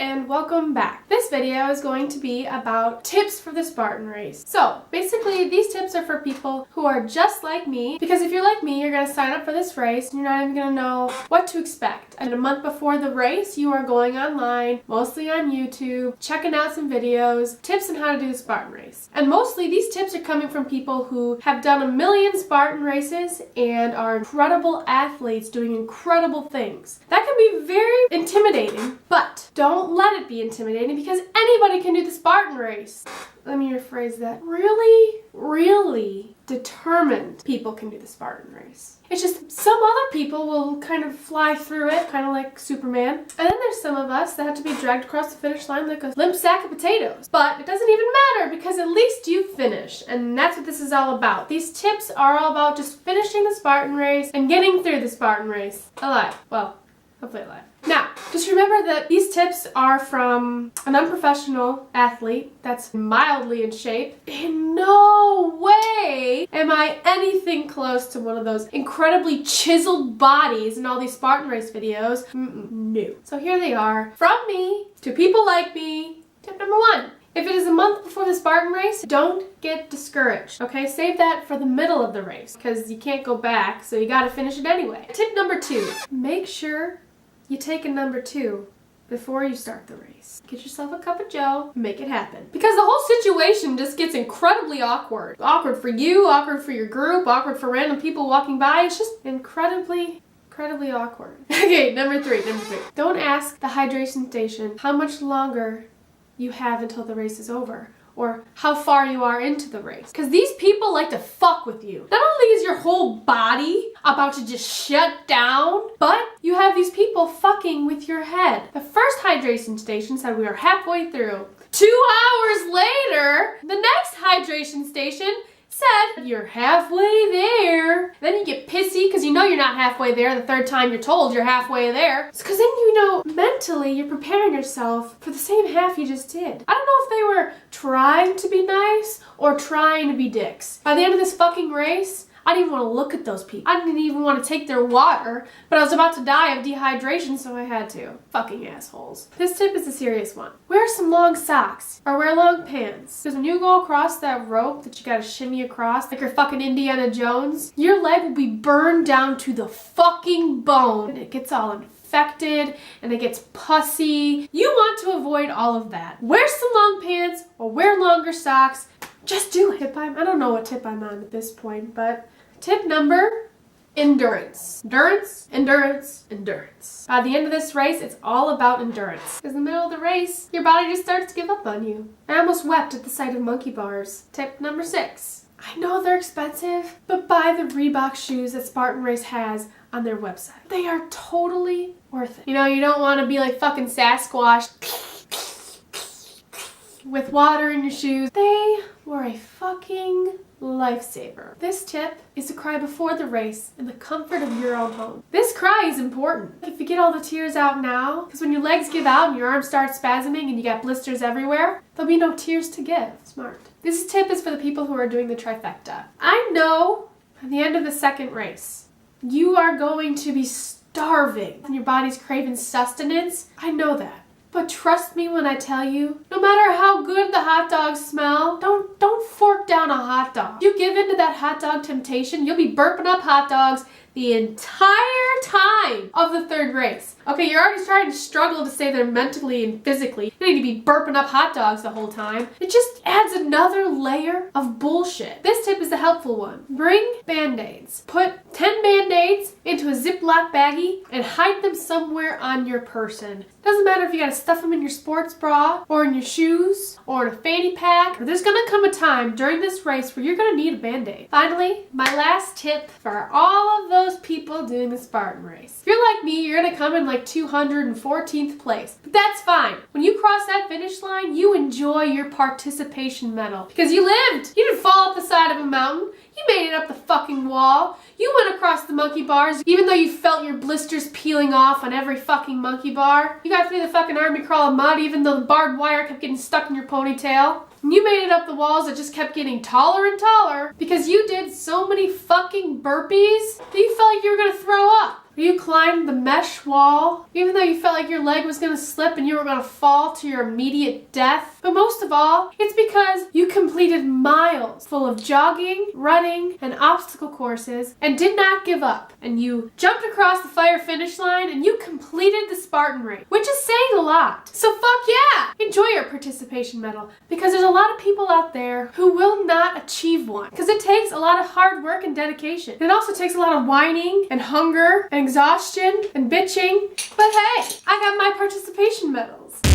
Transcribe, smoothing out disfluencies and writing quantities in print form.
and welcome back. This video is going to be about tips for the Spartan race. So basically these tips are for people who are just like me, because if you're like me, you're going to sign up for this race and you're not even going to know what to expect. And a month before the race, you are going online, mostly on YouTube, checking out some videos, tips on how to do the Spartan race. And mostly these tips are coming from people who have done a million Spartan races and are incredible athletes doing incredible things. That can be very intimidating, but don't let it be intimidating because anybody can do the Spartan race. Let me rephrase that. Really determined people can do the Spartan race. It's just some other people will kind of fly through it, kind of like Superman. And then there's some of us that have to be dragged across the finish line like a limp sack of potatoes. But it doesn't even matter because at least you finish. And that's what this is all about. These tips are all about just finishing the Spartan race and getting through the Spartan race alive. Well, hopefully alive. Now, just remember that these tips are from an unprofessional athlete that's mildly in shape. In no way am I anything close to one of those incredibly chiseled bodies in all these Spartan race videos. No. So here they are, from me to people like me. Tip number 1. If it is a month before the Spartan race, don't get discouraged, okay? Save that for the middle of the race because you can't go back, so you gotta finish it anyway. Tip number 2, make sure you take a number 2 before you start the race. Get yourself a cup of joe, make it happen. Because the whole situation just gets incredibly awkward. Awkward for you, awkward for your group, awkward for random people walking by. It's just incredibly awkward. Okay, number 3. Don't ask the hydration station how much longer you have until the race is over, or how far you are into the race. Because these people like to fuck with you. Not only is your whole body about to just shut down, but you have these people fucking with your head. The first hydration station said we were halfway through. 2 hours later, the next hydration station said you're halfway there. Then you get pissy because you know you're not halfway there the third time you're told you're halfway there. It's because then you know mentally you're preparing yourself for the same half you just did. I don't know if they were trying to be nice or trying to be dicks. By the end of this fucking race, I didn't even want to look at those people. I didn't even want to take their water, but I was about to die of dehydration, so I had to. Fucking assholes. This tip is a serious one. Wear some long socks or wear long pants. Because when you go across that rope that you gotta shimmy across, like you're fucking Indiana Jones, your leg will be burned down to the fucking bone. And it gets all infected and it gets pussy. You want to avoid all of that. Wear some long pants or wear longer socks. Just do it. I don't know what tip I'm on at this point, but tip number, endurance. Endurance. By the end of this race, it's all about endurance. Because in the middle of the race, your body just starts to give up on you. I almost wept at the sight of monkey bars. Tip number 6. I know they're expensive, but buy the Reebok shoes that Spartan Race has on their website. They are totally worth it. You know, you don't want to be like fucking Sasquatch with water in your shoes. They were a fucking lifesaver. This tip is to cry before the race in the comfort of your own home. This cry is important. If you get all the tears out now, because when your legs give out and your arms start spasming and you got blisters everywhere, there'll be no tears to give. Smart. This tip is for the people who are doing the trifecta. I know at the end of the second race, you are going to be starving and your body's craving sustenance. I know that. But trust me when I tell you, no matter how good the hot dogs smell, don't fork down a hot dog. You give in to that hot dog temptation, you'll be burping up hot dogs the entire time of the third race. Okay, you're already starting to struggle to stay there mentally and physically. You need to be burping up hot dogs the whole time. It just adds another layer of bullshit. This tip is the helpful one. Bring Band-Aids. Put 10 Band-Aids into a Ziploc baggie and hide them somewhere on your person. Doesn't matter if you gotta stuff them in your sports bra or in your shoes or in a fanny pack. There's gonna come a time during this race where you're gonna need a Band-Aid. Finally, my last tip for all of those people doing the Spartan race. If you're like me, you're gonna come in like 214th place. But that's fine. When you cross that finish line, you enjoy your participation medal. Because you lived. You didn't fall off the side of a mountain. You made it up the fucking wall. You went across the monkey bars, even though you felt your blisters peeling off on every fucking monkey bar. You got through the fucking army crawl of mud, even though the barbed wire kept getting stuck in your ponytail. And you made it up the walls that just kept getting taller and taller because you did so many fucking burpees that you felt like you were gonna throw up. You climbed the mesh wall, even though you felt like your leg was going to slip and you were going to fall to your immediate death. But most of all, it's because you completed miles full of jogging, running, and obstacle courses and did not give up. And you jumped across the fire finish line and you completed the Spartan Race, which is saying a lot. So fuck yeah! Enjoy your participation medal, because there's a lot of people out there who will not achieve one, because it takes a lot of hard work and dedication. It also takes a lot of whining and hunger and exhaustion and bitching. But hey, I got my participation medals.